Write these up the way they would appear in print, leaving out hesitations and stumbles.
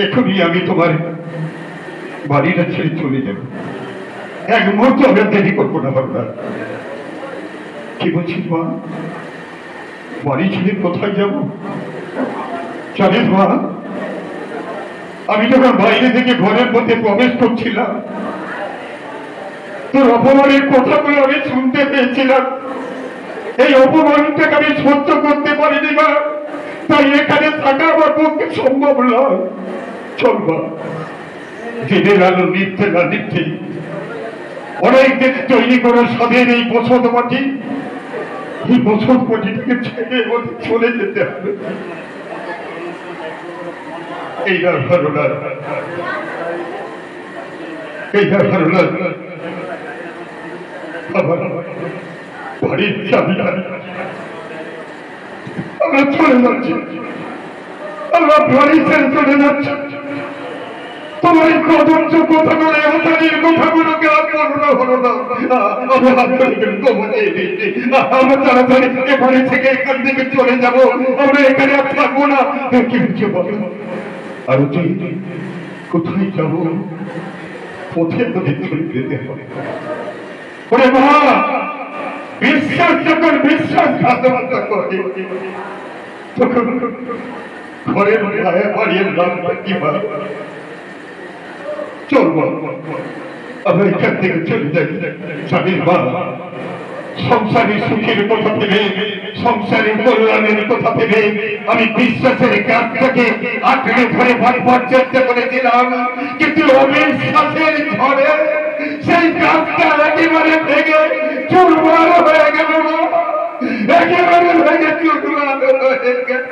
এখনই আমি তোমার বাড়িটা ছেড়ে চলে যাব, এক মুহূর্ত আমি দেরি করবো না। হরনাথ, কি বলছিস মা? বাড়ি ছেড়ে কোথায় যাব? জানিস মা, আমি যখন বাইরে থেকে ঘরের মধ্যে প্রবেশ করছিলাম, তোর অপমানের কথাগুলো আমি শুনতে পেয়েছিলাম। এই অপমানটাকে আমি সহ্য করতে পারিনি মা, তাই এখানে থাকা আমার পক্ষে সম্ভব নয়। চল মা, দিনের আলো নিত্যে না নিত্যে অনেক দিন তৈরি করার স্বাদের এই বসত মাটি, এই বসত মাটিটাকে ছেড়ে চলে যেতে হবে। এইটা ভালো না, এইটা ভালো না। আমার বাড়ির চাবিটা আমরা চলে যাচ্ছি, আমরা বাড়ি ছেড়ে চলে যাচ্ছি। তোমার কদর্য কথাগুলো, অতারির কথাগুলোকে আর করোনা হলো না। আমি হাত আমরা তাড়াতাড়ি এখানে থেকে এখান থেকে চলে যাব, আমরা এখানে আর থাকবো না। কি হচ্ছে বলো? আর কোথায় যাবো? পথে পথে চলে যেতে হবে। ওরে মা, বিশ্বাস যখন বিশ্বাসঘাতকতা করে, তখন ঘরের গায়ে বাড়িয়ে নামটা কি বল? চলবো আমরা এখান থেকে চলে যাই। স্বামীর মা, সংসারের সুখের কথা ভেবে, সংসারের কল্যাণের কথা ভেবে আমি বিশ্বাসের গাছটাকে আঁকড়ে ধরে ভাববার চেষ্টা করেছিলাম, কিন্তু অবিশ্বাসের ঝড়ে সেই গাছটা একেবারে ভেঙে চুরমার হয়ে গেল, একেবারে ভেঙে চুরমার হয়ে গেল।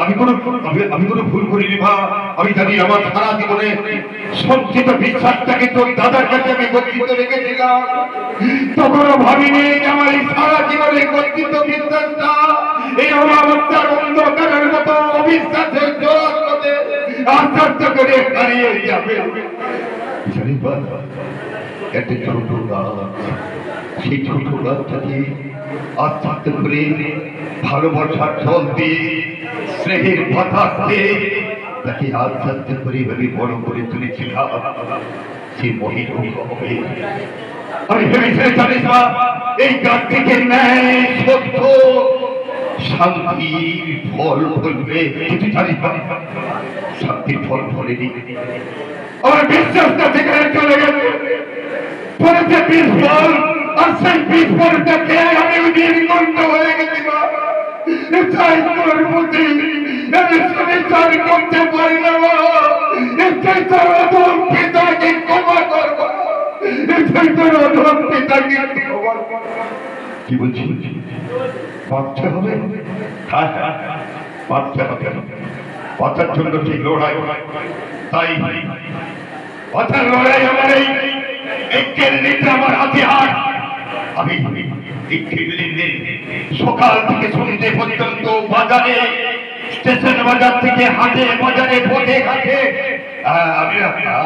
আমি কোনো ভুল করিনি মা। আমি জানি আমার সারা জীবনে সঞ্চিত বিশ্বাসটাকে তোর দাদার কাছে আমি গচ্ছিত রেখেছিলাম। তখনও ভাবিনি আমার এই সারা জীবনে গচ্ছিত বিশ্বাসটা এই অমাবস্যার অন্ধকারের মতো অবিশ্বাসের জোর মধ্যে আস্তে আস্তে করে হারিয়ে যাবে। একটা ছোট গাছ, সেই ছোট গাছটাকে আস্তে আস্তে করে ভালোবাসার জল দিয়ে, স্নেহের বাতাস দিয়ে তাকে আস্তে আস্তে করে আমি বড় করে তুলেছিলাম। সে মহিল হবে। আমি ভেবেছিলাম জানিস মা, এই গাছ থেকে ন্যায়, সত্য, শান্তির ফল ফলবে। কিন্তু জানিস মা, শান্তির ফল ফলেনি। আমার বিশ্বাসটা সেখানে চলে গেছে। পরেছে বিষ ফল, আর সেই বিষ ফলটাকে আমি নির্গন্ধ হয়ে গেছি মা। চাই তোর প্রতি আমি সুবিচার করতে পারি না মা। এটাই তোর অধম পিতাকে ক্ষমা করব, এটাই তোর অধম পিতাকে ক্ষমা করব। কি বলছি? বাচ্চা হবে? হ্যাঁ হ্যাঁ, বাচ্চা হবে। বাচ্চার জন্য ঠিক লড়াই, তাই বাচ্চার লড়াই আমার এই কেল্লিটা আমার হাতিয়ার। আমি এই কেল্লি সকাল থেকে সন্ধ্যে পর্যন্ত বাজারে, স্টেশন বাজার থেকে হাটে বাজারে, পথে ঘাটে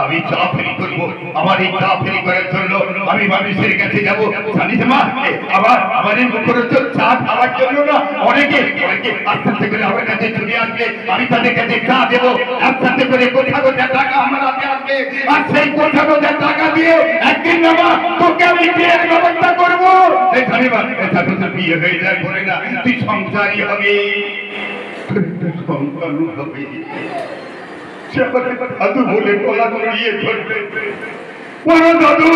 আমি চা ফেরি করবো। আমার এই চা ফেরি করার জন্য আমি মানুষের কাছে যাবো। জানিস মা, আমার এই মুখরোচক চা খাওয়ার জন্য না অনেকে আস্তে আস্তে করে আমার কাছে চলে আসবে। আমি তাদের কাছে চা দেবো, আস্তে আস্তে করে কোথা কোথায় টাকা আমার হাতে আসবে। আর সেই কোথা কোথায় টাকা দিয়ে একদিন বাবা তোকে আমি বিয়ের ব্যবস্থা করবো। জানি মা, এটা তোর বিয়ে হয়ে যায় বলে না, তুই সংসারই হবে, সন্তান হবে। দাদু বলে গলা জড়িয়ে ধরবে, বলো দাদু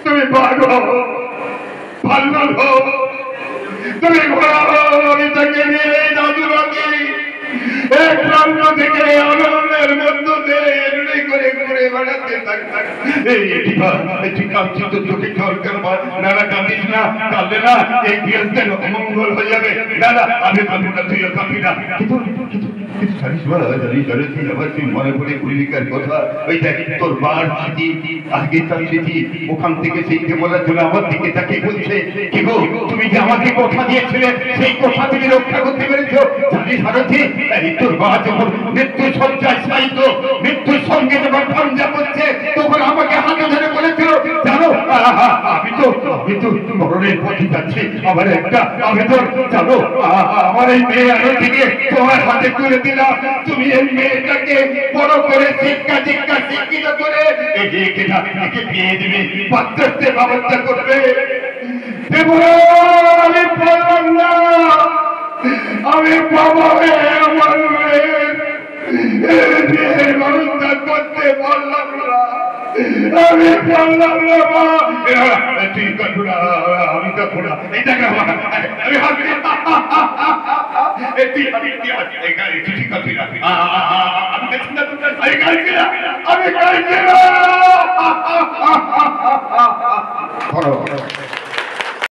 তুমি ভালো ভালো হো, তুমি ঘোড়া হো। আমি তাকে নিয়ে দাদু রাখি এক প্রান্ত থেকে আনন্দের মধ্য দিয়ে করে ঘুরে বেড়াতে থাকতাম। এই কাঁদছি তো চোখে জল কেন? না না কাঁদিস না, কাঁদলে না এই গৃহস্থের অমঙ্গল হয়ে যাবে। না না আমি কাঁদবো না, তুইও কাঁদবি না। মনে পড়ে ভূমিকার কথা, ওই দেখ তোর মার স্মৃতি, আজকে তার স্মৃতি, ওখান থেকে সেইকে বলার জন্য আমার দিকে তাকে বলছে, কি গো তুমি যে আমাকে কথা দিয়েছিলে সেই কথা তুমি রক্ষা করতে পেরেছ? জানিস ভারতী, তোর মা যখন মৃত্যু সজ্জায় শায়িত, মৃত্যুর সঙ্গে যখন ঝঞ্ঝা করছে তখন আমাকে হাতে ধরে বলেছিল জানো আমি তো মরণের পথে যাচ্ছি আমার একটা আবেদন জানো আমার এই মেয়ে আরো থেকে তোমার হাতে তুলে দিলাম তুমি এই মেয়েটাকে বড় করে শিক্ষিত করে একে বিয়ে দিবে বাচ্চাদের ব্যবস্থা করবে আমি বললাম না আমি বাবা আমার মেয়ের ব্যবস্থা করতে বললাম না আমি বললাম না তুই করবো না আমি করবো না এই জায়গা আমি হাসি ঠিক করবি না আমি গেছি না আমি গাইছি না